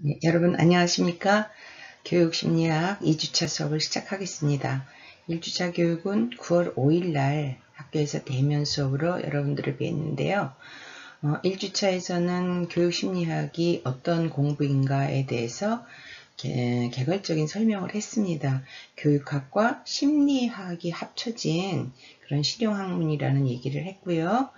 네, 여러분 안녕하십니까? 교육심리학 2주차 수업을 시작하겠습니다. 1주차 교육은 9월 5일 날 학교에서 대면 수업으로 여러분들을 뵙는데요. 1주차에서는 교육심리학이 어떤 공부인가에 대해서 개괄적인 설명을 했습니다. 교육학과 심리학이 합쳐진 그런 실용학문이라는 얘기를 했고요.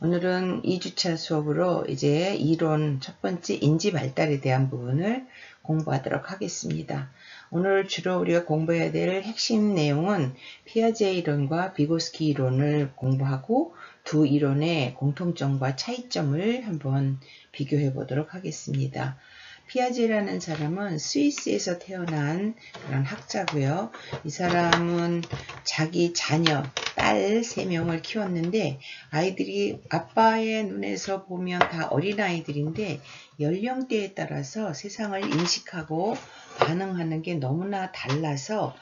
오늘은 2주차 수업으로 이제 이론 첫 번째 인지 발달에 대한 부분을 공부하도록 하겠습니다. 오늘 주로 우리가 공부해야 될 핵심 내용은 피아제 이론과 비고스키 이론을 공부하고 두 이론의 공통점과 차이점을 한번 비교해 보도록 하겠습니다. 피아제라는 사람은 스위스에서 태어난 그런 학자고요. 이 사람은 자기 자녀, 딸 3명을 키웠는데 아이들이 아빠의 눈에서 보면 다 어린아이들인데 연령대에 따라서 세상을 인식하고 반응하는 게 너무나 달라서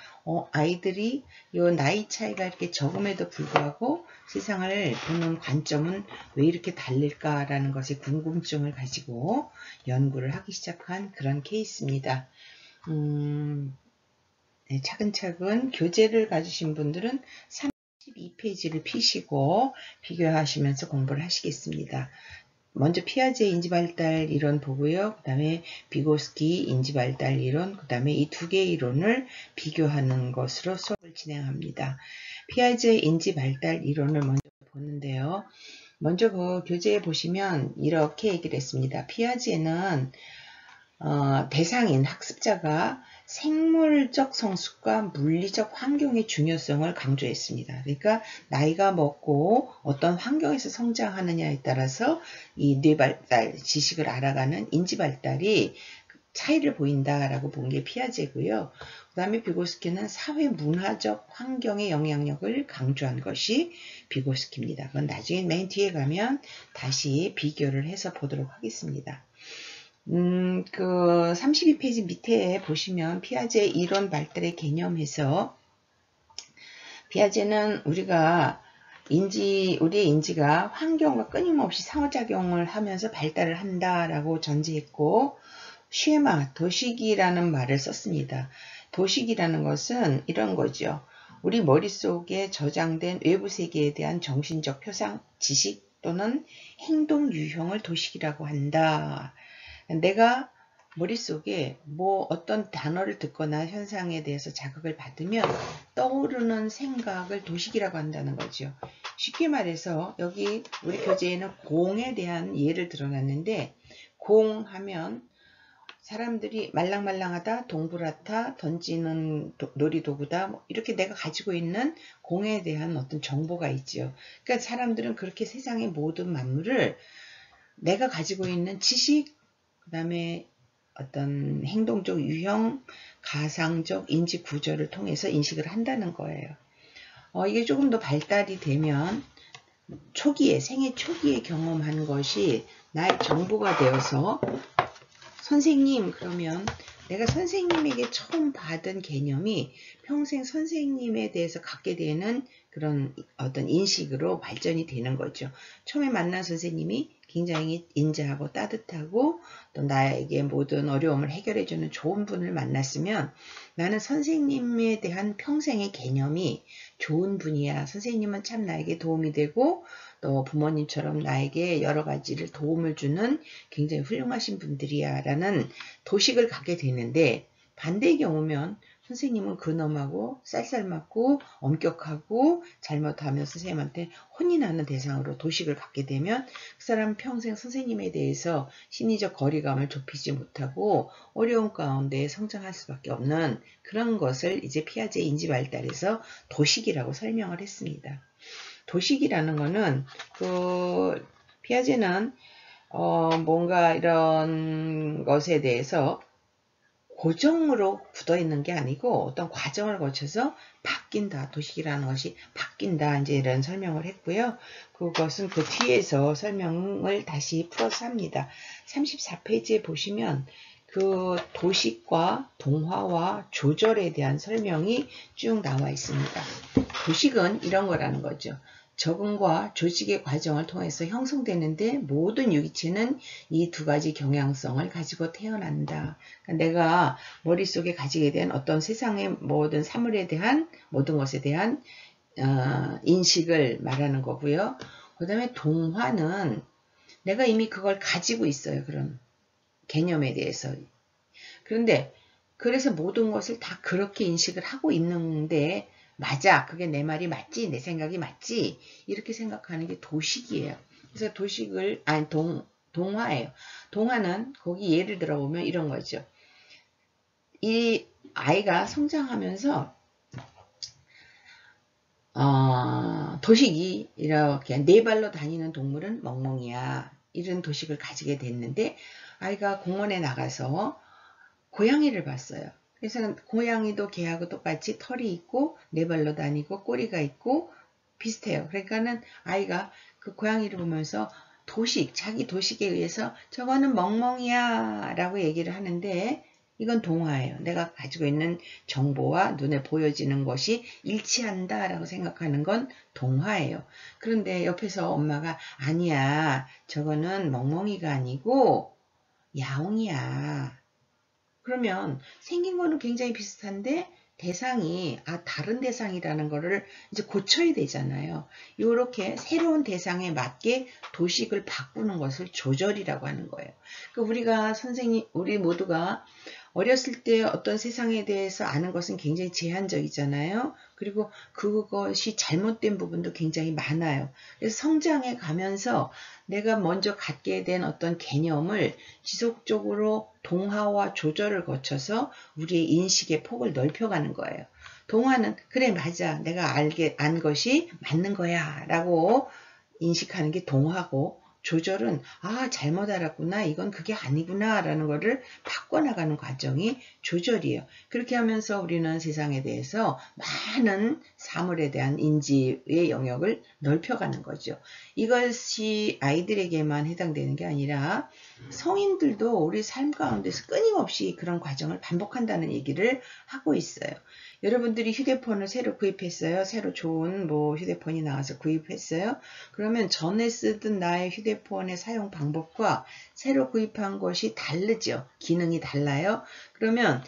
아이들이 이 나이 차이가 이렇게 적음에도 불구하고 세상을 보는 관점은 왜 이렇게 다를까라는 것에 궁금증을 가지고 연구를 하기 시작한 그런 케이스입니다. 네, 차근차근 교재를 가지신 분들은 32페이지를 피시고 비교하시면서 공부를 하시겠습니다. 먼저 피아제 인지발달 이론 보고요. 그 다음에 비고스키 인지발달 이론, 그 다음에 이 두 개의 이론을 비교하는 것으로 수업을 진행합니다. 피아제 인지발달 이론을 먼저 보는데요. 먼저 그 교재에 보시면 이렇게 얘기를 했습니다. 피아제는 대상인 학습자가 생물적 성숙과 물리적 환경의 중요성을 강조했습니다. 그러니까 나이가 먹고 어떤 환경에서 성장하느냐에 따라서 이 뇌발달, 지식을 알아가는 인지발달이 차이를 보인다라고 본 게 피아제고요. 그 다음에 비고스키는 사회문화적 환경의 영향력을 강조한 것이 비고스키입니다. 그건 나중에 맨 뒤에 가면 다시 비교를 해서 보도록 하겠습니다. 그 32페이지 밑에 보시면 피아제 이론 발달의 개념에서 피아제는 우리의 인지가 환경과 끊임없이 상호작용을 하면서 발달을 한다라고 전제했고 쉐마, 도식이라는 말을 썼습니다. 도식이라는 것은 이런 거죠. 우리 머릿속에 저장된 외부 세계에 대한 정신적 표상, 지식 또는 행동 유형을 도식이라고 한다. 내가 머릿속에 어떤 단어를 듣거나 현상에 대해서 자극을 받으면 떠오르는 생각을 도식이라고 한다는 거죠. 쉽게 말해서 여기 우리 교재에는 공에 대한 예를 들어놨는데 공 하면 사람들이 말랑말랑하다, 동그랗다, 던지는 놀이도구다 이렇게 내가 가지고 있는 공에 대한 어떤 정보가 있죠. 그러니까 사람들은 그렇게 세상의 모든 만물을 내가 가지고 있는 지식, 그 다음에 어떤 행동적 유형, 가상적 인지 구조를 통해서 인식을 한다는 거예요. 이게 조금 더 발달이 되면 생애 초기에 경험한 것이 나의 정보가 되어서 선생님 그러면 내가 선생님에게 처음 받은 개념이 평생 선생님에 대해서 갖게 되는 그런 어떤 인식으로 발전이 되는 거죠. 처음에 만난 선생님이 굉장히 인자하고 따뜻하고 또 나에게 모든 어려움을 해결해주는 좋은 분을 만났으면 나는 선생님에 대한 평생의 개념이 좋은 분이야. 선생님은 참 나에게 도움이 되고 또 부모님처럼 나에게 여러 가지를 도움을 주는 굉장히 훌륭하신 분들이야 라는 도식을 갖게 되는데 반대의 경우면 선생님은 근엄하고 쌀쌀맞고 엄격하고 잘못하면 선생님한테 혼이 나는 대상으로 도식을 갖게 되면 그 사람은 평생 선생님에 대해서 심리적 거리감을 좁히지 못하고 어려운 가운데 성장할 수밖에 없는 그런 것을 이제 피아제 인지발달에서 도식이라고 설명을 했습니다. 도식이라는 거는 피아제는 뭔가 이런 것에 대해서 고정으로 굳어 있는 게 아니고 어떤 과정을 거쳐서 바뀐다. 도식이라는 것이 바뀐다. 이제 이런 설명을 했고요. 그것은 그 뒤에서 설명을 다시 풀어서 합니다. 34페이지에 보시면 그 도식과 동화와 조절에 대한 설명이 쭉 나와 있습니다. 도식은 이런 거라는 거죠. 적응과 조직의 과정을 통해서 형성되는데 모든 유기체는 이 두 가지 경향성을 가지고 태어난다. 그러니까 내가 머릿속에 가지게 된 어떤 세상의 모든 사물에 대한 모든 것에 대한 인식을 말하는 거고요. 그 다음에 동화는 내가 이미 그걸 가지고 있어요. 그런 개념에 대해서. 그런데 그래서 모든 것을 다 그렇게 인식을 하고 있는데 맞아. 그게 내 말이 맞지. 내 생각이 맞지. 이렇게 생각하는 게 도식이에요. 그래서 도식을 아니 동화예요. 동화는 거기 예를 들어보면 이런 거죠. 이 아이가 성장하면서 도식이 이렇게 네 발로 다니는 동물은 멍멍이야. 이런 도식을 가지게 됐는데 아이가 공원에 나가서 고양이를 봤어요. 그래서 고양이도 개하고 똑같이 털이 있고 네 발로 다니고 꼬리가 있고 비슷해요. 그러니까는 아이가 그 고양이를 보면서 자기 도식에 의해서 저거는 멍멍이야 라고 얘기를 하는데 이건 동화예요. 내가 가지고 있는 정보와 눈에 보여지는 것이 일치한다 라고 생각하는 건 동화예요. 그런데 옆에서 엄마가 아니야 저거는 멍멍이가 아니고 야옹이야. 그러면 생긴 거는 굉장히 비슷한데 대상이 다른 대상이라는 거를 이제 고쳐야 되잖아요. 이렇게 새로운 대상에 맞게 도식을 바꾸는 것을 조절이라고 하는 거예요. 우리가 우리 모두가 어렸을 때 어떤 세상에 대해서 아는 것은 굉장히 제한적이잖아요. 그리고 그것이 잘못된 부분도 굉장히 많아요. 그래서 성장해 가면서 내가 먼저 갖게 된 어떤 개념을 지속적으로 동화와 조절을 거쳐서 우리의 인식의 폭을 넓혀가는 거예요. 동화는 그래 맞아 내가 안 것이 맞는 거야 라고 인식하는 게 동화고 조절은 잘못 알았구나 이건 그게 아니구나 라는 거를 바꿔나가는 과정이 조절이에요. 그렇게 하면서 우리는 세상에 대해서 많은 사물에 대한 인지의 영역을 넓혀가는 거죠. 이것이 아이들에게만 해당되는 게 아니라 성인들도 우리 삶 가운데서 끊임없이 그런 과정을 반복한다는 얘기를 하고 있어요. 여러분들이 휴대폰을 새로 구입했어요. 새로 좋은 휴대폰이 나와서 구입했어요. 그러면 전에 쓰던 나의 휴대폰의 사용 방법과 새로 구입한 것이 다르죠. 기능이 달라요. 그러면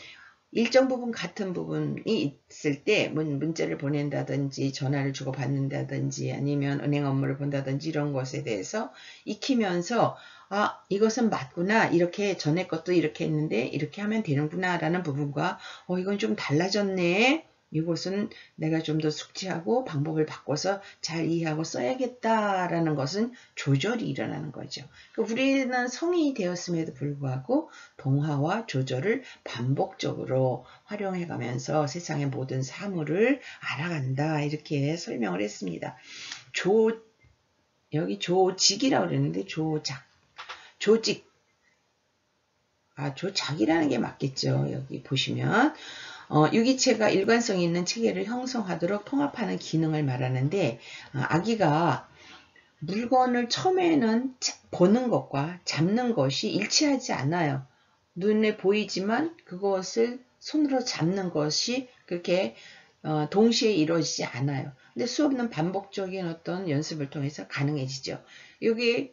일정 부분 같은 부분이 있을 때 문자를 보낸다든지 전화를 주고받는다든지 아니면 은행 업무를 본다든지 이런 것에 대해서 익히면서 이것은 맞구나 이렇게 전에 것도 이렇게 했는데 이렇게 하면 되는구나 라는 부분과 이건 좀 달라졌네 이것은 내가 좀 더 숙지하고 방법을 바꿔서 잘 이해하고 써야겠다라는 것은 조절이 일어나는 거죠. 우리는 성인이 되었음에도 불구하고 동화와 조절을 반복적으로 활용해가면서 세상의 모든 사물을 알아간다 이렇게 설명을 했습니다. 여기 조직이라고 그랬는데 조직 조작이라는 게 맞겠죠. 여기 보시면 유기체가 일관성 있는 체계를 형성하도록 통합하는 기능을 말하는데 아기가 물건을 처음에는 보는 것과 잡는 것이 일치하지 않아요. 눈에 보이지만 그것을 손으로 잡는 것이 그렇게 동시에 이루어지지 않아요. 근데 수업은 반복적인 어떤 연습을 통해서 가능해지죠. 여기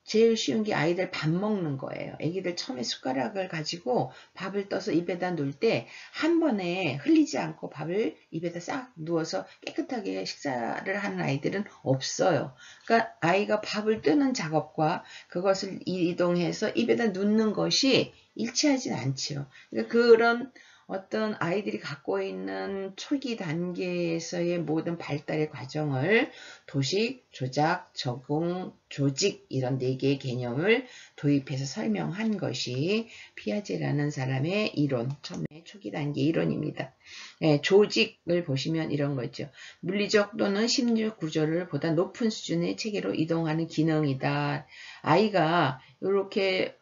제일 쉬운 게 아이들 밥 먹는 거예요. 아기들 처음에 숟가락을 가지고 밥을 떠서 입에다 놓을 때 한 번에 흘리지 않고 밥을 입에다 싹 누워서 깨끗하게 식사를 하는 아이들은 없어요. 그러니까 아이가 밥을 뜨는 작업과 그것을 이동해서 입에다 넣는 것이 일치하진 않죠. 그러니까 그런 어떤 아이들이 갖고 있는 초기 단계에서의 모든 발달의 과정을 도식, 조작, 적응, 조직 이런 4개의 개념을 도입해서 설명한 것이 피아제라는 사람의 이론, 처음에 초기 단계 이론입니다. 조직을 보시면 이런 거죠. 물리적 또는 심리적 구조를 보다 높은 수준의 체계로 이동하는 기능이다. 아이가 이렇게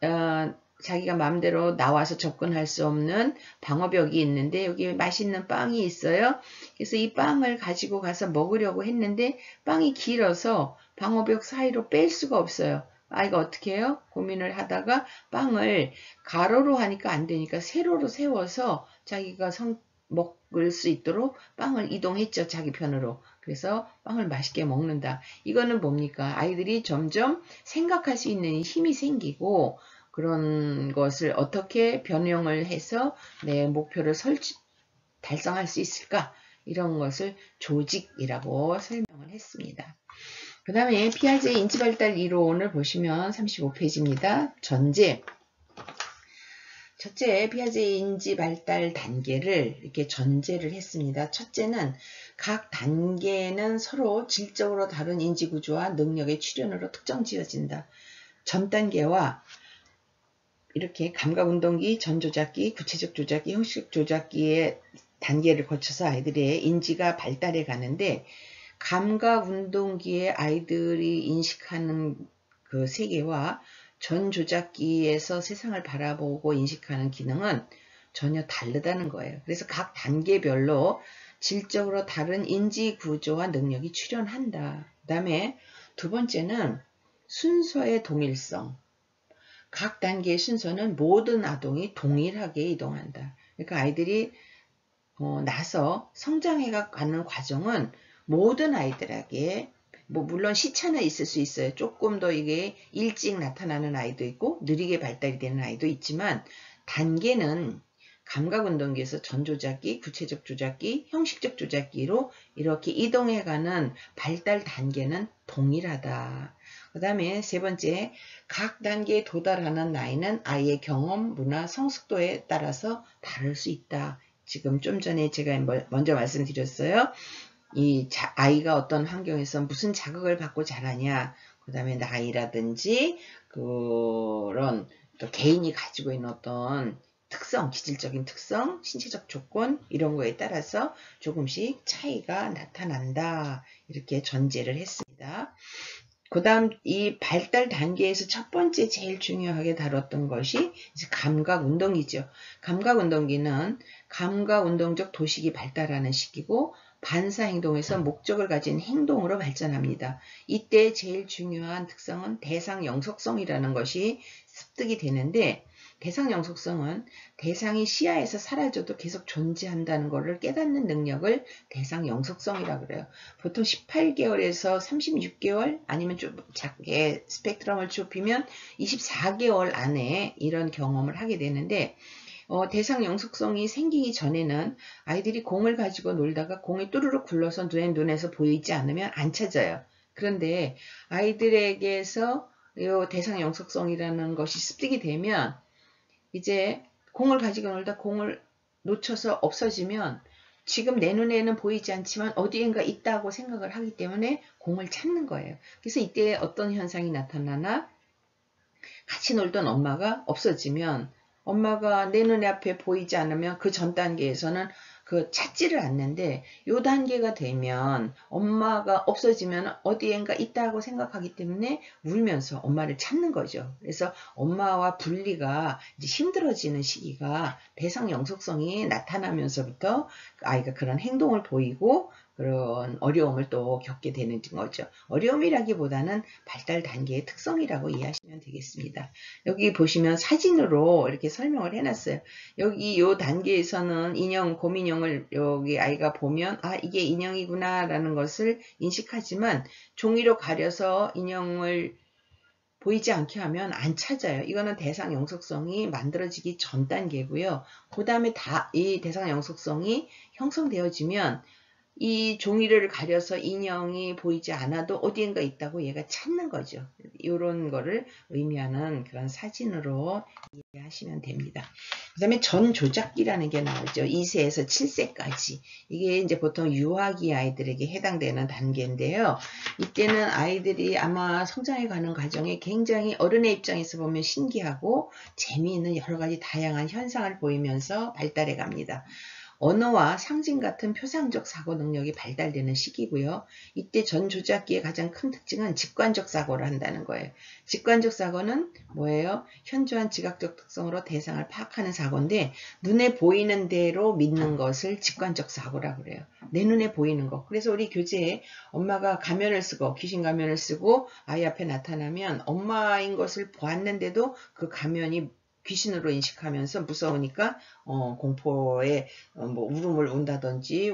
자기가 마음대로 나와서 접근할 수 없는 방어벽이 있는데 여기 맛있는 빵이 있어요. 그래서 이 빵을 가지고 가서 먹으려고 했는데 빵이 길어서 방어벽 사이로 뺄 수가 없어요. 아이가 어떻게 해요? 고민을 하다가 빵을 가로로 하니까 안 되니까 세로로 세워서 자기가 먹을 수 있도록 빵을 이동했죠. 자기 편으로. 그래서 빵을 맛있게 먹는다. 이거는 뭡니까? 아이들이 점점 생각할 수 있는 힘이 생기고 그런 것을 어떻게 변형을 해서 내 목표를 달성할 수 있을까? 이런 것을 조직이라고 설명을 했습니다. 그 다음에 피아제의 인지발달 이론을 보시면 35페이지입니다. 전제. 첫째, 피아제의 인지발달 단계를 이렇게 전제를 했습니다. 첫째는 각 단계는 서로 질적으로 다른 인지구조와 능력의 출현으로 특정 지어진다. 전 단계와 이렇게 감각운동기, 전조작기, 구체적 조작기, 형식적 조작기의 단계를 거쳐서 아이들의 인지가 발달해 가는데 감각운동기의 아이들이 인식하는 그 세계와 전조작기에서 세상을 바라보고 인식하는 기능은 전혀 다르다는 거예요. 그래서 각 단계별로 질적으로 다른 인지구조와 능력이 출현한다. 그 다음에 두 번째는 순서의 동일성. 각 단계의 순서는 모든 아동이 동일하게 이동한다. 그러니까 아이들이 나서 성장해가는 과정은 모든 아이들에게 물론 시차는 있을 수 있어요. 조금 더 이게 일찍 나타나는 아이도 있고 느리게 발달이 되는 아이도 있지만 단계는 감각운동기에서 전조작기, 구체적 조작기, 형식적 조작기로 이렇게 이동해가는 발달 단계는 동일하다. 그 다음에 세 번째, 각 단계에 도달하는 나이는 아이의 경험, 문화, 성숙도에 따라서 다를 수 있다. 지금 좀 전에 제가 먼저 말씀드렸어요. 아이가 어떤 환경에서 무슨 자극을 받고 자라냐, 그 다음에 나이라든지 그런 또 개인이 가지고 있는 어떤 특성, 기질적인 특성, 신체적 조건 이런 거에 따라서 조금씩 차이가 나타난다. 이렇게 전제를 했습니다. 그 다음 이 발달 단계에서 첫 번째 제일 중요하게 다뤘던 것이 이제 감각운동기죠. 감각운동기는 감각운동적 도식이 발달하는 시기고 반사행동에서 목적을 가진 행동으로 발전합니다. 이때 제일 중요한 특성은 대상영속성이라는 것이 습득이 되는데 대상영속성은 대상이 시야에서 사라져도 계속 존재한다는 것을 깨닫는 능력을 대상영속성이라고 그래요. 보통 18개월에서 36개월 아니면 좀 작게 스펙트럼을 좁히면 24개월 안에 이런 경험을 하게 되는데 대상 영속성이 생기기 전에는 아이들이 공을 가지고 놀다가 공이 또르륵 굴러서 눈에서 보이지 않으면 안 찾아요. 그런데 아이들에게서 이 대상 영속성이라는 것이 습득이 되면 이제 공을 가지고 놀다 공을 놓쳐서 없어지면 지금 내 눈에는 보이지 않지만 어디엔가 있다고 생각을 하기 때문에 공을 찾는 거예요. 그래서 이때 어떤 현상이 나타나나 같이 놀던 엄마가 없어지면 엄마가 내 눈에 앞에 보이지 않으면 그 전 단계에서는 찾지를 않는데 요 단계가 되면 엄마가 없어지면 어디엔가 있다고 생각하기 때문에 울면서 엄마를 찾는 거죠. 그래서 엄마와 분리가 이제 힘들어지는 시기가 대상 영속성이 나타나면서부터 아이가 그런 행동을 보이고 그런 어려움을 또 겪게 되는 거죠. 어려움이라기보다는 발달 단계의 특성이라고 이해하시면 되겠습니다. 여기 보시면 사진으로 이렇게 설명을 해놨어요. 여기 이 단계에서는 인형, 곰인형을 여기 아이가 보면 이게 인형이구나 라는 것을 인식하지만 종이로 가려서 인형을 보이지 않게 하면 안 찾아요. 이거는 대상 영속성이 만들어지기 전 단계고요. 그 다음에 이 대상 영속성이 형성되어지면 이 종이를 가려서 인형이 보이지 않아도 어디엔가 있다고 얘가 찾는 거죠. 이런 거를 의미하는 그런 사진으로 이해하시면 됩니다. 그 다음에 전조작기라는 게 나오죠. 2세에서 7세까지. 이게 이제 보통 유아기 아이들에게 해당되는 단계인데요. 이때는 아이들이 아마 성장해가는 과정에 굉장히 어른의 입장에서 보면 신기하고 재미있는 여러 가지 다양한 현상을 보이면서 발달해 갑니다. 언어와 상징 같은 표상적 사고 능력이 발달되는 시기고요. 이때 전조작기의 가장 큰 특징은 직관적 사고를 한다는 거예요. 직관적 사고는 뭐예요? 현저한 지각적 특성으로 대상을 파악하는 사고인데 눈에 보이는 대로 믿는 것을 직관적 사고라고 그래요. 내 눈에 보이는 거. 그래서 우리 교재에 엄마가 가면을 쓰고 귀신 가면을 쓰고 아이 앞에 나타나면 엄마인 것을 보았는데도 그 가면이 귀신으로 인식하면서 무서우니까 공포에 뭐 울음을 운다든지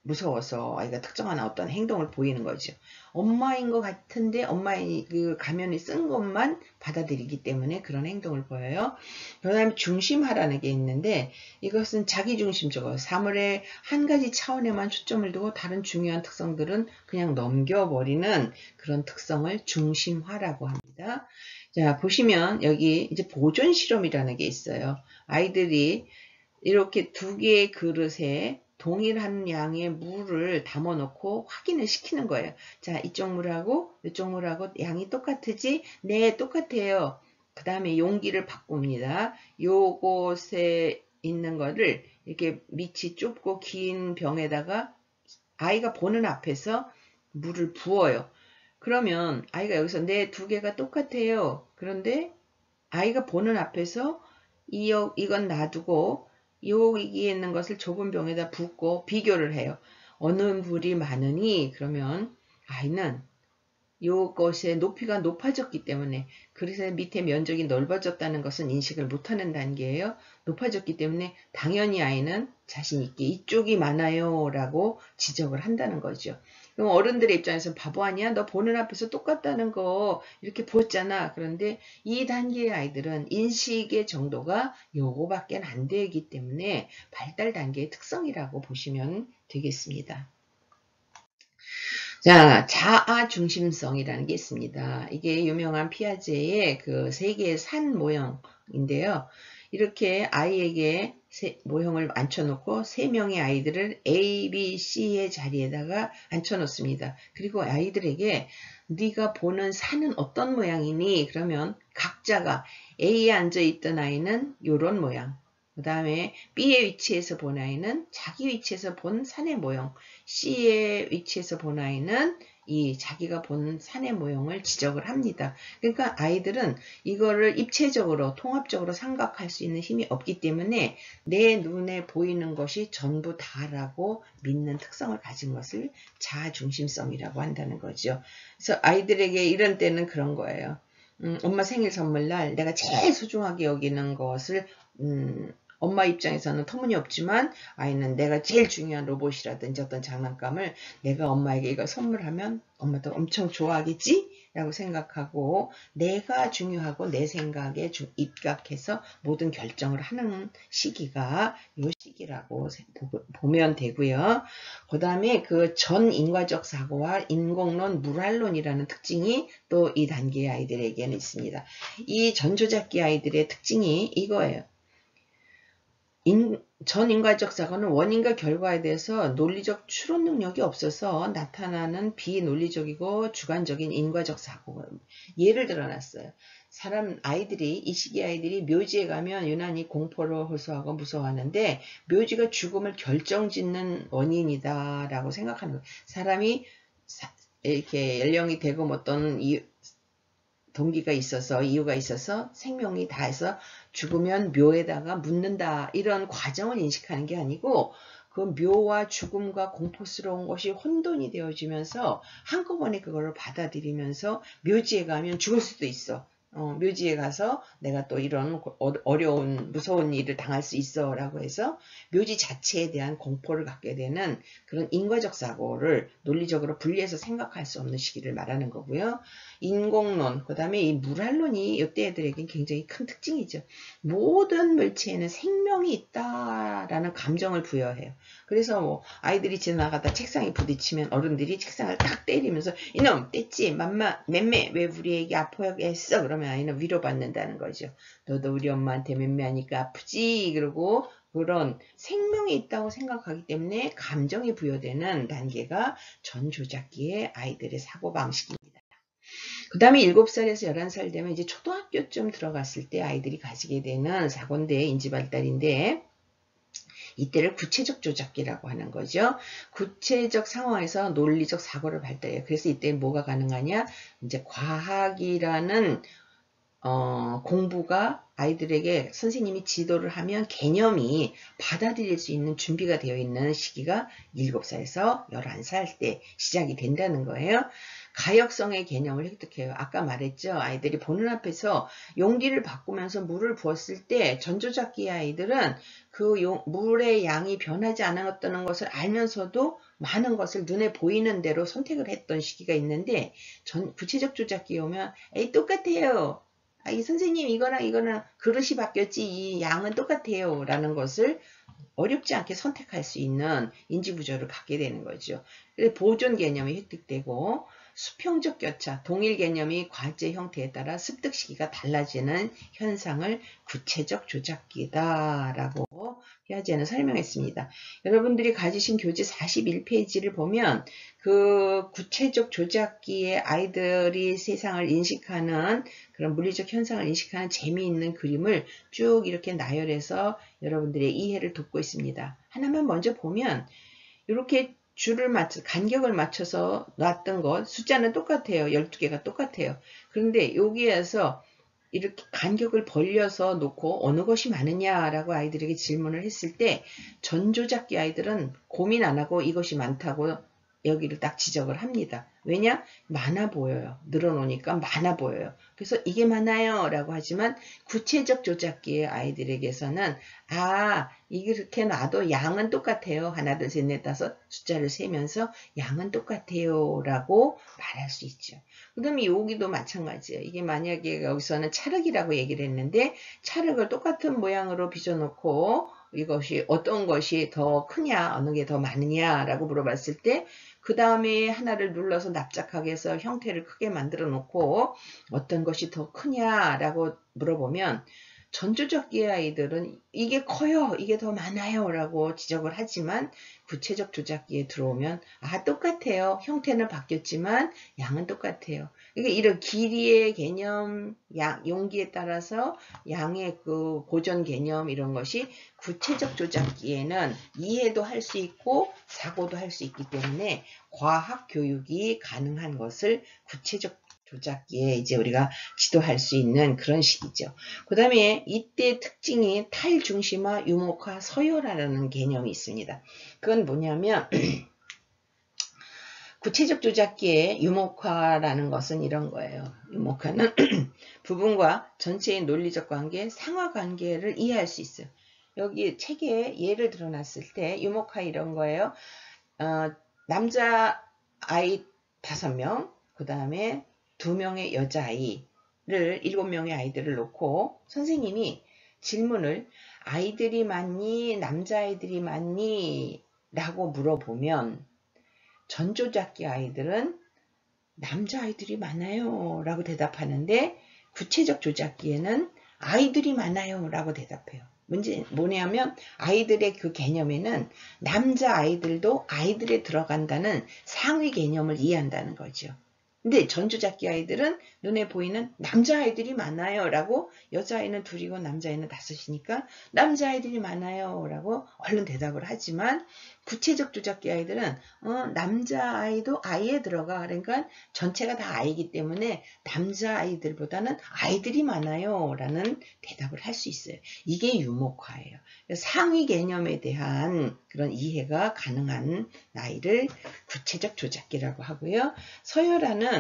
무서워서 아이가 특정한 어떤 행동을 보이는 거죠. 엄마인 것 같은데 엄마의 그 가면이 쓴 것만 받아들이기 때문에 그런 행동을 보여요. 그 다음에 중심화라는 게 있는데 이것은 자기중심적으로 사물의 한 가지 차원에만 초점을 두고 다른 중요한 특성들은 그냥 넘겨버리는 그런 특성을 중심화라고 합니다. 자, 보시면 여기 이제 보존 실험이라는 게 있어요. 아이들이 이렇게 두 개의 그릇에 동일한 양의 물을 담아 놓고 확인을 시키는 거예요. 자, 이쪽 물하고 이쪽 물하고 양이 똑같으지? 네, 똑같아요. 그 다음에 용기를 바꿉니다. 요곳에 있는 거를 이렇게 밑이 좁고 긴 병에다가 아이가 보는 앞에서 물을 부어요. 그러면 아이가 여기서 네, 두 개가 똑같아요. 그런데 아이가 보는 앞에서 이건 놔두고 여기에 있는 것을 좁은 병에다 붓고 비교를 해요. 어느 물이 많으니 그러면 아이는 이것의 높이가 높아졌기 때문에 그래서 밑에 면적이 넓어졌다는 것은 인식을 못하는 단계예요. 높아졌기 때문에 당연히 아이는 자신 있게 이쪽이 많아요 라고 지적을 한다는 거죠. 그럼 어른들의 입장에서는 바보 아니야? 너 보는 앞에서 똑같다는 거 이렇게 보았잖아. 그런데 이 단계의 아이들은 인식의 정도가 요거밖에 안 되기 때문에 발달 단계의 특성이라고 보시면 되겠습니다. 자, 자아 중심성이라는 게 있습니다. 이게 유명한 피아제의 그 세계의 산 모형인데요. 이렇게 아이에게 모형을 앉혀놓고 세 명의 아이들을 A, B, C의 자리에다가 앉혀놓습니다. 그리고 아이들에게 네가 보는 산은 어떤 모양이니? 그러면 각자가 A에 앉아있던 아이는 이런 모양, 그 다음에 B의 위치에서 본 아이는 자기 위치에서 본 산의 모형, C의 위치에서 본 아이는 이 자기가 본 산의 모형을 지적을 합니다. 그러니까 아이들은 이거를 입체적으로 통합적으로 생각할 수 있는 힘이 없기 때문에 내 눈에 보이는 것이 전부 다라고 믿는 특성을 가진 것을 자아중심성이라고 한다는 거죠. 그래서 아이들에게 이런 때는 그런 거예요. 엄마 생일 선물날 내가 제일 소중하게 여기는 것을 엄마 입장에서는 터무니없지만 아이는 내가 제일 중요한 로봇이라든지 어떤 장난감을 내가 엄마에게 이걸 선물하면 엄마도 엄청 좋아하겠지? 라고 생각하고 내가 중요하고 내 생각에 입각해서 모든 결정을 하는 시기가 이 시기라고 보면 되고요. 그 다음에 그 전인과적 사고와 인공론, 물활론이라는 특징이 또 이 단계의 아이들에게는 있습니다. 이 전조작기 아이들의 특징이 이거예요. 전인과적 사고는 원인과 결과에 대해서 논리적 추론 능력이 없어서 나타나는 비논리적이고 주관적인 인과적 사고. 예를 들어놨어요. 이 시기 아이들이 묘지에 가면 유난히 공포를 호소하고 무서워하는데 묘지가 죽음을 결정짓는 원인이다 라고 생각하는 거예요. 사람이 이렇게 연령이 되고 어떤 동기가 있어서 이유가 있어서 생명이 다해서 죽으면 묘에다가 묻는다 이런 과정을 인식하는 게 아니고 그 묘와 죽음과 공포스러운 것이 혼돈이 되어지면서 한꺼번에 그거를 받아들이면서 묘지에 가면 죽을 수도 있어. 묘지에 가서 내가 또 이런 어려운 무서운 일을 당할 수 있어 라고 해서 묘지 자체에 대한 공포를 갖게 되는 그런 인과적 사고를 논리적으로 분리해서 생각할 수 없는 시기를 말하는 거고요. 인공론, 그 다음에 이 물활론이 이때 애들에겐 굉장히 큰 특징이죠. 모든 물체에는 생명이 있다라는 감정을 부여해요. 그래서 뭐 아이들이 지나가다 책상에 부딪히면 어른들이 책상을 딱 때리면서 이놈 뗐지 맴매 왜 우리 애기 아파하게 했어? 그러면 아이는 위로받는다는 거죠. 너도 우리 엄마한테 맴매하니까 아프지? 그러고 그런 생명이 있다고 생각하기 때문에 감정이 부여되는 단계가 전조작기의 아이들의 사고방식입니다. 그 다음에 7살에서 11살 되면 이제 초등학교쯤 들어갔을 때 아이들이 가지게 되는 사고인데 인지발달인데 이때를 구체적 조작기라고 하는 거죠. 구체적 상황에서 논리적 사고를 발달해요. 그래서 이때 뭐가 가능하냐? 이제 과학이라는 공부가 아이들에게 선생님이 지도를 하면 개념이 받아들일 수 있는 준비가 되어 있는 시기가 7살에서 11살 때 시작이 된다는 거예요. 가역성의 개념을 획득해요. 아까 말했죠. 아이들이 보는 앞에서 용기를 바꾸면서 물을 부었을 때 전조작기 아이들은 그 물의 양이 변하지 않았다는 것을 알면서도 많은 것을 눈에 보이는 대로 선택을 했던 시기가 있는데 구체적 조작기에 오면 에이 똑같아요. 이 선생님 이거랑 이거랑 그릇이 바뀌었지 이 양은 똑같아요 라는 것을 어렵지 않게 선택할 수 있는 인지구조를 갖게 되는 거죠. 보존 개념이 획득되고 수평적 교차, 동일 개념이 과제 형태에 따라 습득 시기가 달라지는 현상을 구체적 조작기다라고 피아제는 설명했습니다. 여러분들이 가지신 교재 41페이지를 보면 그 구체적 조작기의 아이들이 세상을 인식하는 그런 물리적 현상을 인식하는 재미있는 그림을 쭉 이렇게 나열해서 여러분들의 이해를 돕고 있습니다. 하나만 먼저 보면 이렇게 줄을 간격을 맞춰서 놨던 것, 숫자는 똑같아요. 12개가 똑같아요. 그런데 여기에서 이렇게 간격을 벌려서 놓고 어느 것이 많으냐라고 아이들에게 질문을 했을 때 전조작기 아이들은 고민 안 하고 이것이 많다고 여기를 딱 지적을 합니다. 왜냐? 많아 보여요. 늘어놓으니까 많아 보여요. 그래서 이게 많아요 라고 하지만 구체적 조작기의 아이들에게서는 이렇게 놔도 양은 똑같아요. 하나, 둘, 셋, 넷, 다섯 숫자를 세면서 양은 똑같아요 라고 말할 수 있죠. 그 다음에 여기도 마찬가지예요. 이게 만약에 여기서는 찰흙이라고 얘기를 했는데 찰흙을 똑같은 모양으로 빚어놓고 이것이 어떤 것이 더 크냐 어느 게 더 많으냐 라고 물어봤을 때 그 다음에 하나를 눌러서 납작하게 해서 형태를 크게 만들어 놓고 어떤 것이 더 크냐라고 물어보면 전조작기의 아이들은 이게 커요, 이게 더 많아요 라고 지적을 하지만 구체적 조작기에 들어오면 똑같아요. 형태는 바뀌었지만 양은 똑같아요. 그러니까 이런 길이의 개념, 용기에 따라서 양의 그 보존 개념 이런 것이 구체적 조작기에는 이해도 할 수 있고 사고도 할 수 있기 때문에 과학 교육이 가능한 것을 구체적 조작기에 이제 우리가 지도할 수 있는 그런 식이죠. 그 다음에 이때 특징이 탈중심화, 유목화, 서열화라는 개념이 있습니다. 그건 뭐냐면 구체적 조작기의 유목화라는 것은 이런 거예요. 유목화는 부분과 전체의 논리적 관계, 상하관계를 이해할 수 있어요. 여기 책에 예를 들어놨을 때 유목화 이런 거예요. 남자 아이 5명, 그 다음에 2명의 여자아이를 7명의 아이들을 놓고 선생님이 질문을 아이들이 많니 남자아이들이 많니 라고 물어보면 전조작기 아이들은 남자아이들이 많아요 라고 대답하는데 구체적 조작기에는 아이들이 많아요 라고 대답해요. 문제 뭐냐면 아이들의 그 개념에는 남자아이들도 아이들에 들어간다는 상위 개념을 이해한다는 거죠. 근데 전조작기 아이들은 눈에 보이는 남자아이들이 많아요 라고 여자아이는 2이고 남자아이는 5이니까 남자아이들이 많아요 라고 얼른 대답을 하지만 구체적 조작기 아이들은 남자아이도 아이에 들어가 그러니까 전체가 다 아이기 때문에 남자아이들보다는 아이들이 많아요 라는 대답을 할 수 있어요. 이게 유목화예요. 상위 개념에 대한 그런 이해가 가능한 나이를 구체적 조작기라고 하고요. 서열화는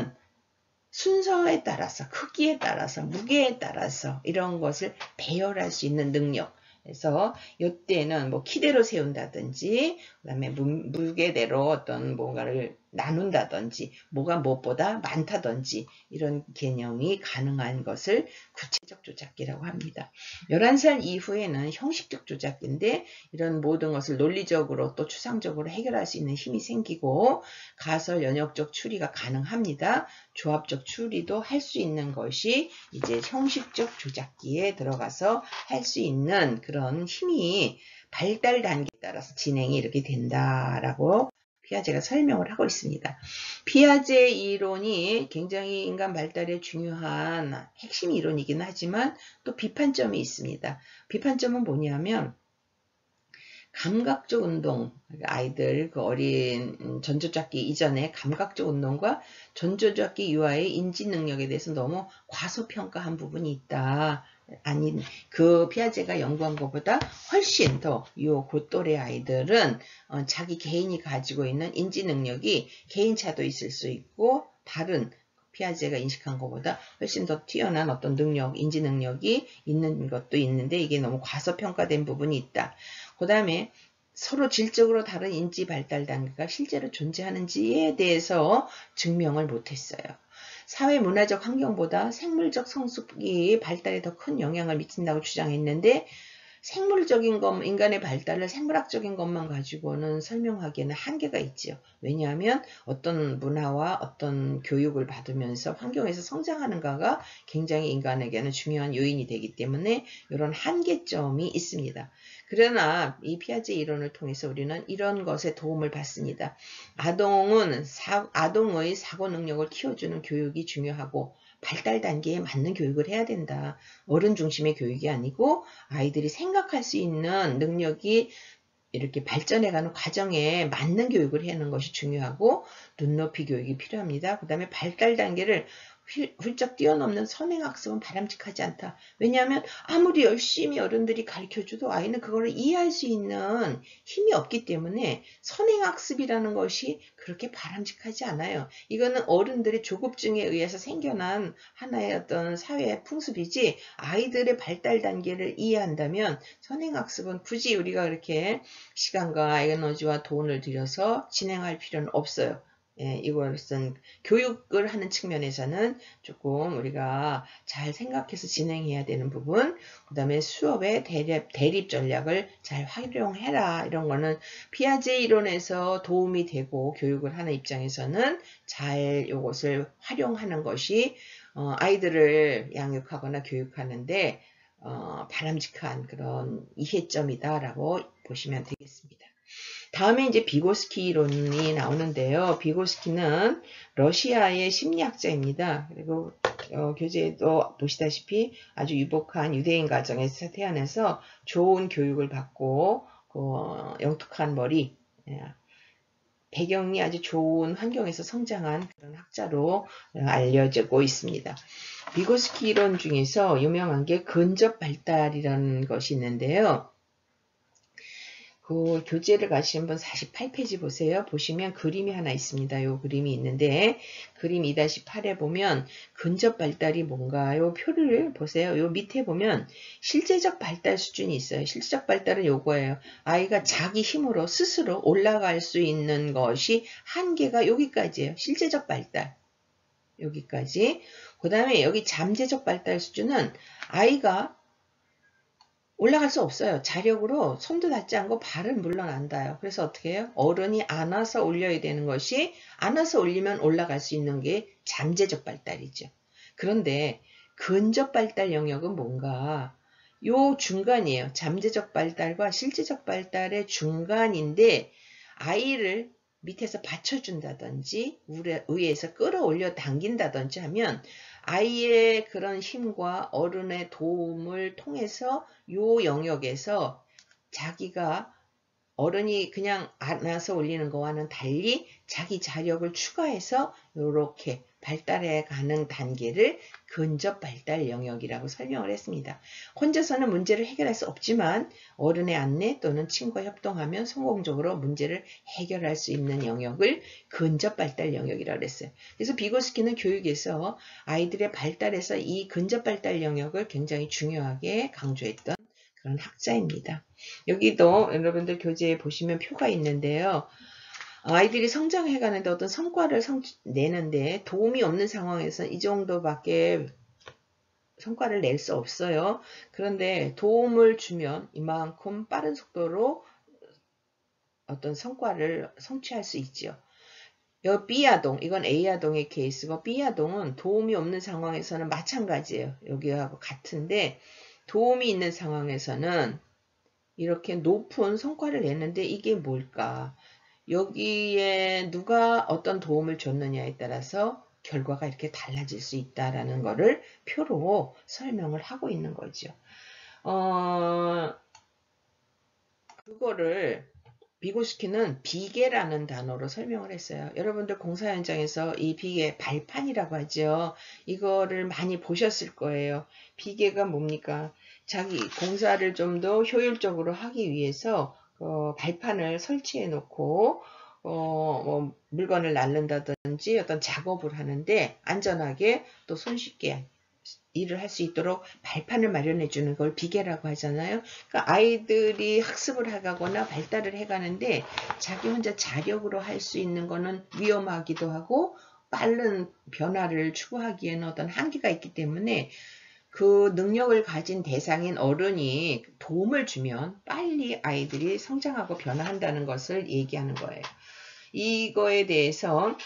순서에 따라서 크기에 따라서 무게에 따라서 이런 것을 배열할 수 있는 능력 그래서 이때는 뭐 키대로 세운다든지 그다음에 무게대로 어떤 뭔가를 나눈다든지 뭐가 무엇보다 많다든지 이런 개념이 가능한 것을 구체적 조작기라고 합니다. 11살 이후에는 형식적 조작기인데 이런 모든 것을 논리적으로 또 추상적으로 해결할 수 있는 힘이 생기고 가설 연역적 추리가 가능합니다. 조합적 추리도 할 수 있는 것이 이제 형식적 조작기에 들어가서 할 수 있는 그런 힘이 발달 단계에 따라서 진행이 이렇게 된다라고 피아제가 설명을 하고 있습니다. 피아제 이론이 굉장히 인간 발달에 중요한 핵심 이론이긴 하지만 또 비판점이 있습니다. 비판점은 뭐냐면 감각적 운동, 아이들 그 어린 전조작기 이전에 감각적 운동과 전조작기 이후의 인지 능력에 대해서 너무 과소평가한 부분이 있다. 아닌 그 피아제가 연구한 것보다 훨씬 더 이 고또래 아이들은 자기 개인이 가지고 있는 인지 능력이 개인차도 있을 수 있고 다른 피아제가 인식한 것보다 훨씬 더 뛰어난 어떤 능력, 인지 능력이 있는 것도 있는데 이게 너무 과소평가된 부분이 있다. 그 다음에 서로 질적으로 다른 인지 발달 단계가 실제로 존재하는지에 대해서 증명을 못했어요. 사회 문화적 환경보다 생물적 성숙이 발달에 더 큰 영향을 미친다고 주장했는데 생물적인 것, 인간의 발달을 생물학적인 것만 가지고는 설명하기에는 한계가 있지요. 왜냐하면 어떤 문화와 어떤 교육을 받으면서 환경에서 성장하는가가 굉장히 인간에게는 중요한 요인이 되기 때문에 이런 한계점이 있습니다. 그러나 이 피아제 이론을 통해서 우리는 이런 것에 도움을 받습니다. 아동의 사고 능력을 키워주는 교육이 중요하고 발달 단계에 맞는 교육을 해야 된다. 어른 중심의 교육이 아니고 아이들이 생각할 수 있는 능력이 이렇게 발전해가는 과정에 맞는 교육을 하는 것이 중요하고 눈높이 교육이 필요합니다. 그 다음에 발달 단계를 훌쩍 뛰어넘는 선행학습은 바람직하지 않다. 왜냐하면 아무리 열심히 어른들이 가르쳐줘도 아이는 그걸 이해할 수 있는 힘이 없기 때문에 선행학습이라는 것이 그렇게 바람직하지 않아요. 이거는 어른들의 조급증에 의해서 생겨난 하나의 어떤 사회의 풍습이지 아이들의 발달 단계를 이해한다면 선행학습은 굳이 우리가 그렇게 시간과 에너지와 돈을 들여서 진행할 필요는 없어요. 예, 이것은 교육을 하는 측면에서는 조금 우리가 잘 생각해서 진행해야 되는 부분, 그 다음에 수업의 대립 전략을 잘 활용해라. 이런 거는 피아제 이론에서 도움이 되고 교육을 하는 입장에서는 잘 이것을 활용하는 것이 아이들을 양육하거나 교육하는데 바람직한 그런 이해점이다라고 보시면 되겠습니다. 다음에 이제 비고스키 이론이 나오는데요. 비고스키는 러시아의 심리학자입니다. 그리고 교재에도 보시다시피 아주 유복한 유대인 가정에서 태어나서 좋은 교육을 받고 영특한 머리, 배경이 아주 좋은 환경에서 성장한 그런 학자로 알려지고 있습니다. 비고스키 이론 중에서 유명한 게 근접 발달이라는 것이 있는데요. 그 교재를 같이 한번 48페이지 보세요. 보시면 그림이 하나 있습니다. 이 그림이 있는데 그림 2-8에 보면 근접 발달이 뭔가요? 표를 보세요. 요 밑에 보면 실제적 발달 수준이 있어요. 실제적 발달은 요거예요. 아이가 자기 힘으로 스스로 올라갈 수 있는 것이 한계가 여기까지예요. 실제적 발달. 여기까지. 그 다음에 여기 잠재적 발달 수준은 아이가 올라갈 수 없어요. 자력으로 손도 닿지 않고 발은 물론 안 닿아요. 그래서 어떻게 해요? 어른이 안아서 올려야 되는 것이 안아서 올리면 올라갈 수 있는 게 잠재적 발달이죠. 그런데 근접 발달 영역은 뭔가 요 중간이에요. 잠재적 발달과 실제적 발달의 중간인데 아이를 밑에서 받쳐준다든지 위에서 끌어올려 당긴다든지 하면 아이의 그런 힘과 어른의 도움을 통해서 요 영역에서 자기가 어른이 그냥 안아서 올리는 거와는 달리 자기 자력을 추가해서 이렇게 발달해 가는 단계를 근접 발달 영역이라고 설명을 했습니다. 혼자서는 문제를 해결할 수 없지만 어른의 안내 또는 친구와 협동하면 성공적으로 문제를 해결할 수 있는 영역을 근접 발달 영역이라고 했어요. 그래서 비고스키는 교육에서 아이들의 발달에서 이 근접 발달 영역을 굉장히 중요하게 강조했던 그런 학자입니다. 여기도 여러분들 교재에 보시면 표가 있는데요. 아이들이 성장해 가는데 어떤 성과를 내는데 도움이 없는 상황에서 이 정도밖에 성과를 낼 수 없어요. 그런데 도움을 주면 이만큼 빠른 속도로 어떤 성과를 성취할 수 있죠. 여기 B아동, 이건 A아동의 케이스고 B아동은 도움이 없는 상황에서는 마찬가지예요. 여기하고 같은데 도움이 있는 상황에서는 이렇게 높은 성과를 냈는데 이게 뭘까? 여기에 누가 어떤 도움을 줬느냐에 따라서 결과가 이렇게 달라질 수 있다라는 거를 표로 설명을 하고 있는 거죠. 그거를 비고스키는 비계라는 단어로 설명을 했어요. 여러분들 공사 현장에서 이 비계 발판이라고 하죠. 이거를 많이 보셨을 거예요. 비계가 뭡니까? 자기 공사를 좀 더 효율적으로 하기 위해서 발판을 설치해 놓고 뭐 물건을 날른다든지 한다든지 어떤 작업을 하는데 안전하게 또 손쉽게 일을 할 수 있도록 발판을 마련해 주는 걸 비계라고 하잖아요. 그러니까 아이들이 학습을 해가거나 발달을 해가는데 자기 혼자 자력으로 할 수 있는 거는 위험하기도 하고 빠른 변화를 추구하기에는 어떤 한계가 있기 때문에 그 능력을 가진 대상인 어른이 도움을 주면 빨리 아이들이 성장하고 변화한다는 것을 얘기하는 거예요. 이거에 대해서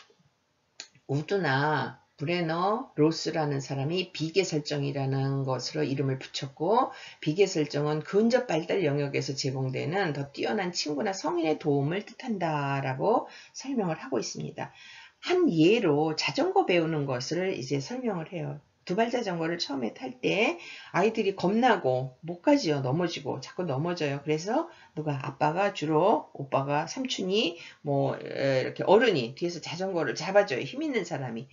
우드나 브레너 로스라는 사람이 비계 설정이라는 것으로 이름을 붙였고, 비계 설정은 근접 발달 영역에서 제공되는 더 뛰어난 친구나 성인의 도움을 뜻한다라고 설명을 하고 있습니다. 한 예로 자전거 배우는 것을 이제 설명을 해요. 두발 자전거를 처음에 탈 때 아이들이 겁나고 못 가지요. 넘어지고 자꾸 넘어져요. 그래서 누가 아빠가 주로 오빠가 삼촌이 뭐 이렇게 어른이 뒤에서 자전거를 잡아줘요. 힘 있는 사람이.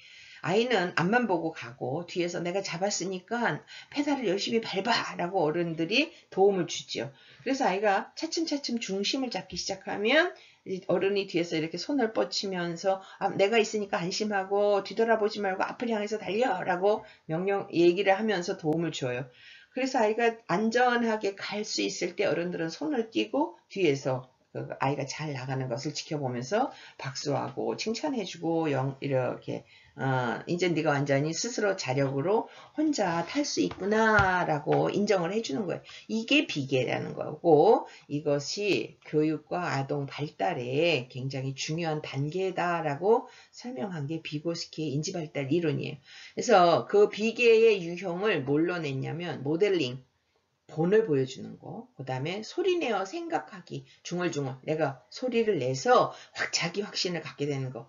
아이는 앞만 보고 가고 뒤에서 내가 잡았으니까 페달을 열심히 밟아 라고 어른들이 도움을 주죠. 그래서 아이가 차츰차츰 중심을 잡기 시작하면 어른이 뒤에서 이렇게 손을 뻗치면서 내가 있으니까 안심하고 뒤돌아보지 말고 앞을 향해서 달려라고 얘기를 하면서 도움을 줘요. 그래서 아이가 안전하게 갈 수 있을 때 어른들은 손을 띄고 뒤에서 아이가 잘 나가는 것을 지켜보면서 박수하고 칭찬해주고 이렇게 이제 네가 완전히 스스로 자력으로 혼자 탈 수 있구나 라고 인정을 해주는 거예요. 이게 비계라는 거고, 이것이 교육과 아동 발달에 굉장히 중요한 단계다라고 설명한 게 비고스키의 인지발달 이론이에요. 그래서 그 비계의 유형을 뭘로 냈냐면 모델링, 본을 보여주는 거, 그 다음에 소리내어 생각하기, 중얼중얼 내가 소리를 내서 자기 확신을 갖게 되는 거.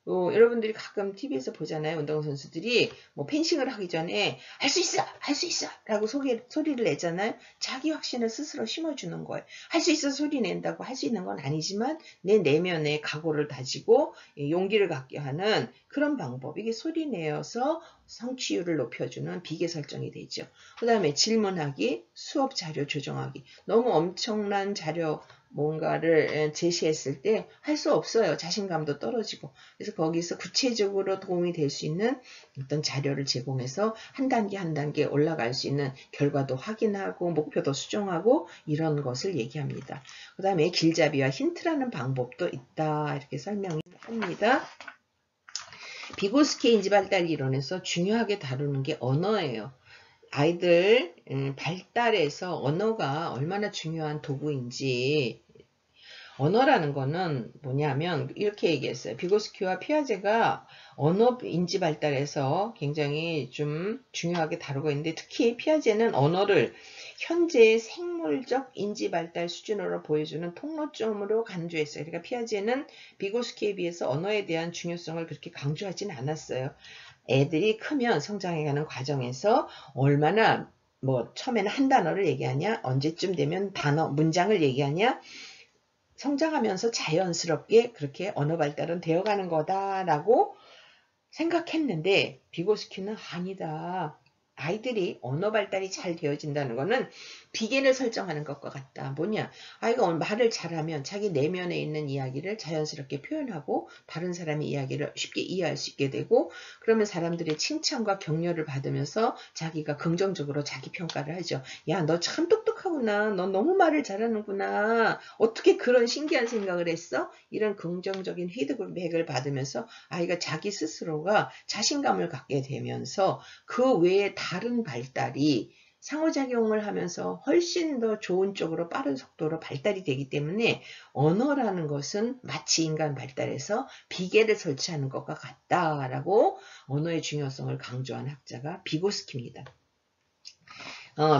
여러분들이 가끔 TV에서 보잖아요. 운동선수들이 뭐 펜싱을 하기 전에 할 수 있어! 할 수 있어! 라고 소리를 내잖아요. 자기 확신을 스스로 심어주는 거예요. 할 수 있어 소리 낸다고 할 수 있는 건 아니지만 내 내면의 각오를 다지고 용기를 갖게 하는 그런 방법. 이게 소리 내어서 성취율을 높여주는 비계 설정이 되죠. 그 다음에 질문하기, 수업 자료 조정하기. 너무 엄청난 자료 뭔가를 제시했을 때 할 수 없어요. 자신감도 떨어지고. 그래서 거기서 구체적으로 도움이 될 수 있는 어떤 자료를 제공해서 한 단계 한 단계 올라갈 수 있는 결과도 확인하고 목표도 수정하고 이런 것을 얘기합니다. 그 다음에 길잡이와 힌트라는 방법도 있다. 이렇게 설명합니다. 비고스키 인지발달 이론에서 중요하게 다루는 게 언어예요. 아이들 발달에서 언어가 얼마나 중요한 도구인지. 언어라는 거는 뭐냐면 이렇게 얘기했어요. 비고스키와 피아제가 언어 인지 발달에서 굉장히 좀 중요하게 다루고 있는데, 특히 피아제는 언어를 현재의 생물적 인지 발달 수준으로 보여주는 통로점으로 강조했어요. 그러니까 피아제는 비고스키에 비해서 언어에 대한 중요성을 그렇게 강조하진 않았어요. 애들이 크면 성장해가는 과정에서 얼마나 처음에는 한 단어를 얘기하냐, 언제쯤 되면 문장을 얘기하냐, 성장하면서 자연스럽게 그렇게 언어 발달은 되어가는 거다라고 생각했는데, 비고스키는 아니다. 아이들이 언어 발달이 잘 되어진다는 거는 비계를 설정하는 것과 같다. 뭐냐? 아이가 말을 잘하면 자기 내면에 있는 이야기를 자연스럽게 표현하고 다른 사람의 이야기를 쉽게 이해할 수 있게 되고, 그러면 사람들의 칭찬과 격려를 받으면서 자기가 긍정적으로 자기 평가를 하죠. 야, 너 참 똑똑하구나. 너 너무 말을 잘하는구나. 어떻게 그런 신기한 생각을 했어? 이런 긍정적인 피드백을 받으면서 아이가 자기 스스로가 자신감을 갖게 되면서 그 외에 다른 발달이 상호작용을 하면서 훨씬 더 좋은 쪽으로 빠른 속도로 발달이 되기 때문에 언어라는 것은 마치 인간 발달에서 비계를 설치하는 것과 같다라고 언어의 중요성을 강조한 학자가 비고스키입니다.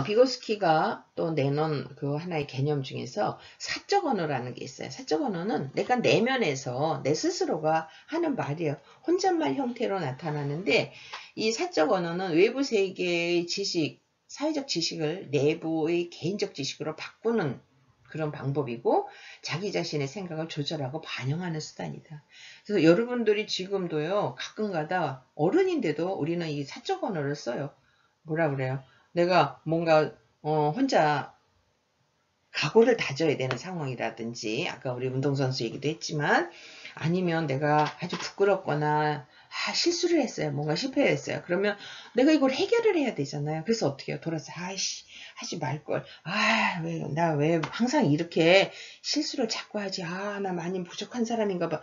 비고스키가 또 내놓은 그 하나의 개념 중에서 사적 언어라는 게 있어요. 사적 언어는 내가 내면에서 내 스스로가 하는 말이에요. 혼잣말 형태로 나타나는데, 이 사적 언어는 외부 세계의 지식, 사회적 지식을 내부의 개인적 지식으로 바꾸는 그런 방법이고, 자기 자신의 생각을 조절하고 반영하는 수단이다. 그래서 여러분들이 지금도요, 가끔가다 어른인데도 우리는 이 사적 언어를 써요. 뭐라 그래요? 내가 뭔가 혼자 각오를 다져야 되는 상황이라든지, 아까 우리 운동선수 얘기도 했지만 아니면 내가 아주 부끄럽거나 실수를 했어요. 뭔가 실패를 했어요. 그러면 내가 이걸 해결을 해야 되잖아요. 그래서 어떻게 해요? 돌아서 아이씨 하지 말걸. 나 왜 항상 이렇게 실수를 자꾸 하지. 나 많이 부족한 사람인가 봐.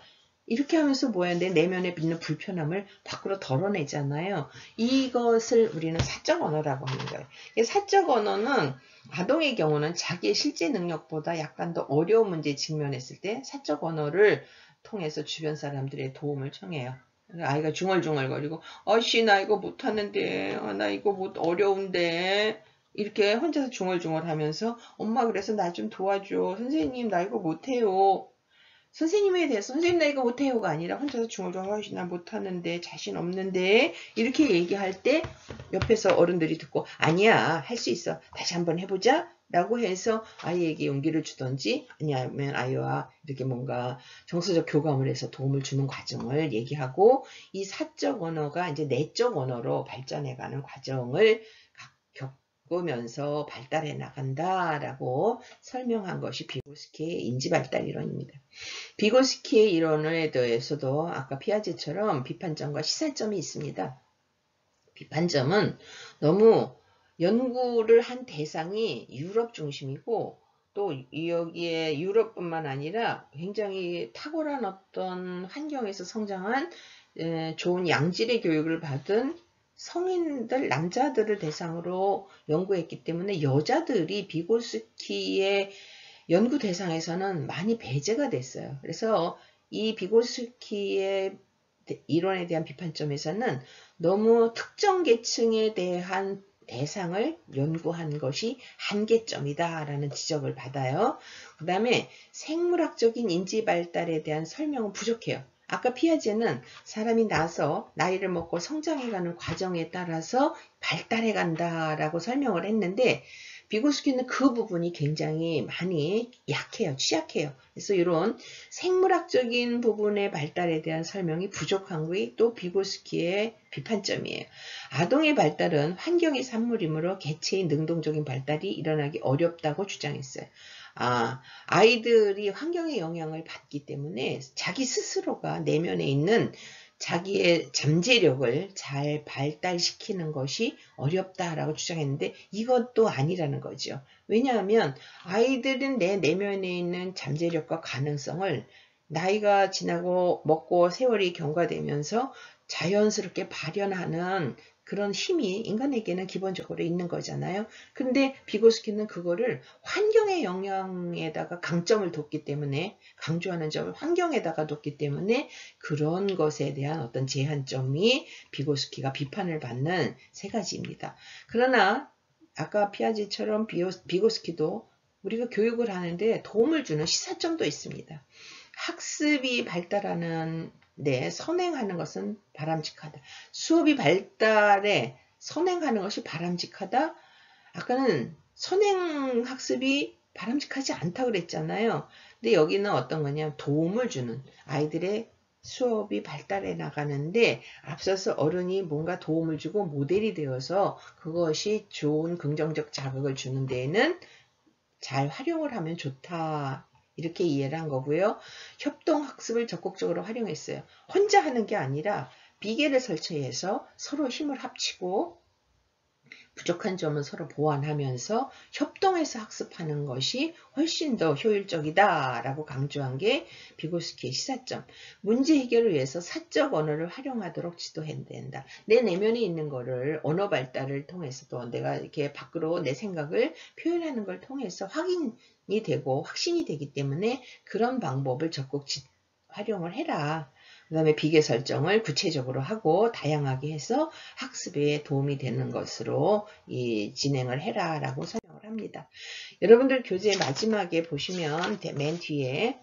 이렇게 하면서 뭐야? 내 내면에 있는 불편함을 밖으로 덜어내잖아요. 이것을 우리는 사적 언어라고 하는 거예요. 사적 언어는 아동의 경우는 자기의 실제 능력보다 약간 더 어려운 문제에 직면했을 때 사적 언어를 통해서 주변 사람들의 도움을 청해요. 아이가 중얼중얼거리고 아씨 나 이거 못하는데 나 이거 어려운데 이렇게 혼자서 중얼중얼하면서 엄마 그래서 나 좀 도와줘. 선생님 나 이거 못해요. 선생님에 대해서 선생님 나 이거 못해요가 아니라 혼자서 중얼중얼 나 못하는데 자신 없는데 이렇게 얘기할 때 옆에서 어른들이 듣고 아니야 할 수 있어 다시 한번 해보자 라고 해서 아이에게 용기를 주던지 아니면 아이와 이렇게 뭔가 정서적 교감을 해서 도움을 주는 과정을 얘기하고 이 사적 언어가 이제 내적 언어로 발전해가는 과정을 겪으면서 발달해 나간다라고 설명한 것이 비고스키의 인지발달 이론입니다. 비고스키의 이론에 대해서도 아까 피아제처럼 비판점과 시사점이 있습니다. 비판점은 너무 연구를 한 대상이 유럽 중심이고 또 여기에 유럽뿐만 아니라 굉장히 탁월한 어떤 환경에서 성장한 좋은 양질의 교육을 받은 성인들, 남자들을 대상으로 연구했기 때문에 여자들이 비고스키의 연구 대상에서는 많이 배제가 됐어요. 그래서 이 비고스키의 이론에 대한 비판점에서는 너무 특정 계층에 대한 대상을 연구한 것이 한계점이다라는 지적을 받아요. 그 다음에 생물학적인 인지 발달에 대한 설명은 부족해요. 아까 피아제는 사람이 나서 나이를 먹고 성장해가는 과정에 따라서 발달해 간다라고 설명을 했는데 비고스키는 그 부분이 굉장히 많이 약해요. 취약해요. 그래서 이런 생물학적인 부분의 발달에 대한 설명이 부족한 게 또 비고스키의 비판점이에요. 아동의 발달은 환경의 산물이므로 개체의 능동적인 발달이 일어나기 어렵다고 주장했어요. 아이들이 환경의 영향을 받기 때문에 자기 스스로가 내면에 있는 자기의 잠재력을 잘 발달시키는 것이 어렵다라고 주장했는데 이것도 아니라는 거죠. 왜냐하면 아이들은 내 내면에 있는 잠재력과 가능성을 나이가 지나고 먹고 세월이 경과되면서 자연스럽게 발현하는 그런 힘이 인간에게는 기본적으로 있는 거잖아요. 근데 비고스키는 그거를 환경의 영향에다가 강점을 뒀기 때문에 강조하는 점을 환경에다가 뒀기 때문에 그런 것에 대한 어떤 제한점이 비고스키가 비판을 받는 세 가지입니다. 그러나 아까 피아제처럼 비고스키도 우리가 교육을 하는데 도움을 주는 시사점도 있습니다. 학습이 발달하는 선행하는 것은 바람직하다. 수업이 발달에 선행하는 것이 바람직하다. 아까는 선행학습이 바람직하지 않다고 그랬잖아요. 근데 여기는 어떤 거냐면 도움을 주는 아이들의 수업이 발달해 나가는데 앞서서 어른이 뭔가 도움을 주고 모델이 되어서 그것이 좋은 긍정적 자극을 주는 데에는 잘 활용을 하면 좋다. 이렇게 이해를 한 거고요. 협동학습을 적극적으로 활용했어요. 혼자 하는 게 아니라 비계를 설치해서 서로 힘을 합치고 부족한 점은 서로 보완하면서 협동해서 학습하는 것이 훨씬 더 효율적이다라고 강조한 게 비고스키의 시사점. 문제 해결을 위해서 사적 언어를 활용하도록 지도해야 된다. 내 내면에 있는 거를 언어 발달을 통해서도 내가 이렇게 밖으로 내 생각을 표현하는 걸 통해서 확인이 되고 확신이 되기 때문에 그런 방법을 적극 활용을 해라. 그 다음에 비계 설정을 구체적으로 하고 다양하게 해서 학습에 도움이 되는 것으로 진행을 해라 라고 설명을 합니다. 여러분들 교재 마지막에 보시면 맨 뒤에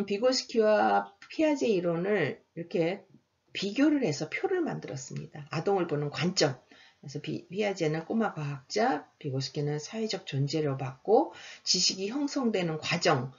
비고스키와 피아제 이론을 이렇게 비교를 해서 표를 만들었습니다. 아동을 보는 관점. 그래서 피아제는 꼬마 과학자, 비고스키는 사회적 존재로 봤고 지식이 형성되는 과정,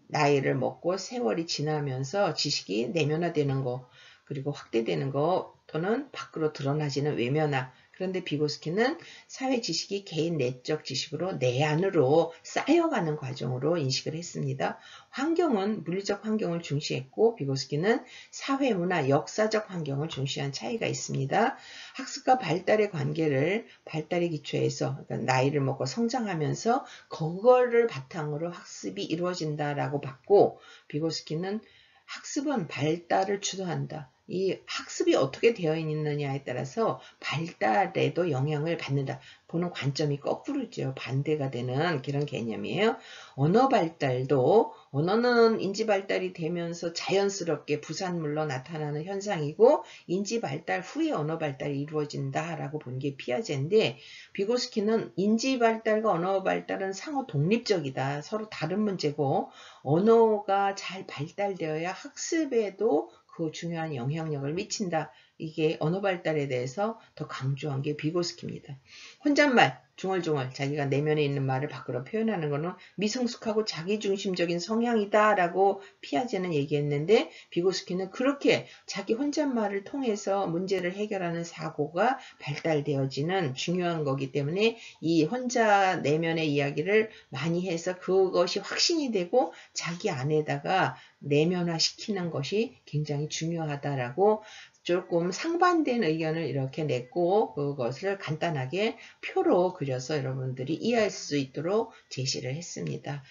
나이를 먹고 세월이 지나면서 지식이 내면화되는 거, 그리고 확대되는 거 또는 밖으로 드러나지는 외면화, 그런데 비고스키는 사회 지식이 개인 내적 지식으로 내 안으로 쌓여가는 과정으로 인식을 했습니다. 환경은 물리적 환경을 중시했고 비고스키는 사회, 문화, 역사적 환경을 중시한 차이가 있습니다. 학습과 발달의 관계를 발달의 기초에서 그러니까 나이를 먹고 성장하면서 그거를 바탕으로 학습이 이루어진다라고 봤고 비고스키는 학습은 발달을 주도한다. 이 학습이 어떻게 되어 있느냐에 따라서 발달에도 영향을 받는다. 보는 관점이 거꾸로죠. 반대가 되는 그런 개념이에요. 언어 발달도 언어는 인지 발달이 되면서 자연스럽게 부산물로 나타나는 현상이고 인지 발달 후에 언어 발달이 이루어진다라고 본 게 피아제인데 비고스키는 인지 발달과 언어 발달은 상호 독립적이다. 서로 다른 문제고 언어가 잘 발달되어야 학습에도 그 중요한 영향력을 미친다. 이게 언어 발달에 대해서 더 강조한 게 비고스키입니다. 혼잣말, 중얼중얼 자기가 내면에 있는 말을 밖으로 표현하는 것은 미성숙하고 자기중심적인 성향이다 라고 피아제는 얘기했는데 비고스키는 그렇게 자기 혼잣말을 통해서 문제를 해결하는 사고가 발달되어지는 중요한 거기 때문에 이 혼자 내면의 이야기를 많이 해서 그것이 확신이 되고 자기 안에다가 내면화시키는 것이 굉장히 중요하다라고 조금 상반된 의견을 이렇게 냈고 그것을 간단하게 표로 그려서 여러분들이 이해할 수 있도록 제시를 했습니다.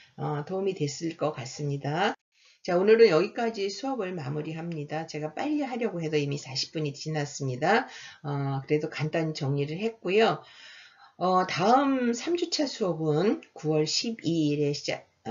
도움이 됐을 것 같습니다. 자, 오늘은 여기까지 수업을 마무리합니다. 제가 빨리 하려고 해도 이미 40분이 지났습니다. 그래도 간단히 정리를 했고요. 다음 3주차 수업은 9월 12일에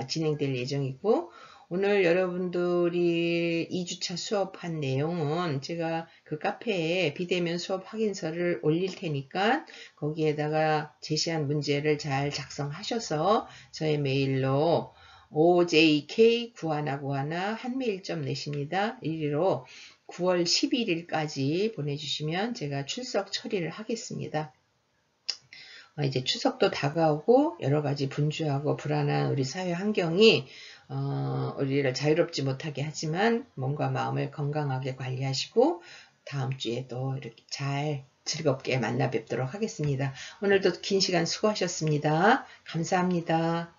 진행될 예정이고 오늘 여러분들이 2주차 수업한 내용은 제가 그 카페에 비대면 수업 확인서를 올릴 테니까 거기에다가 제시한 문제를 잘 작성하셔서 저의 메일로 ojk9191 한메일점 내십니다. 이리로 9월 11일까지 보내주시면 제가 출석 처리를 하겠습니다. 이제 추석도 다가오고 여러 가지 분주하고 불안한 우리 사회 환경이 우리를 자유롭지 못하게 하지만 몸과 마음을 건강하게 관리하시고 다음 주에 또 이렇게 잘 즐겁게 만나 뵙도록 하겠습니다. 오늘도 긴 시간 수고하셨습니다. 감사합니다.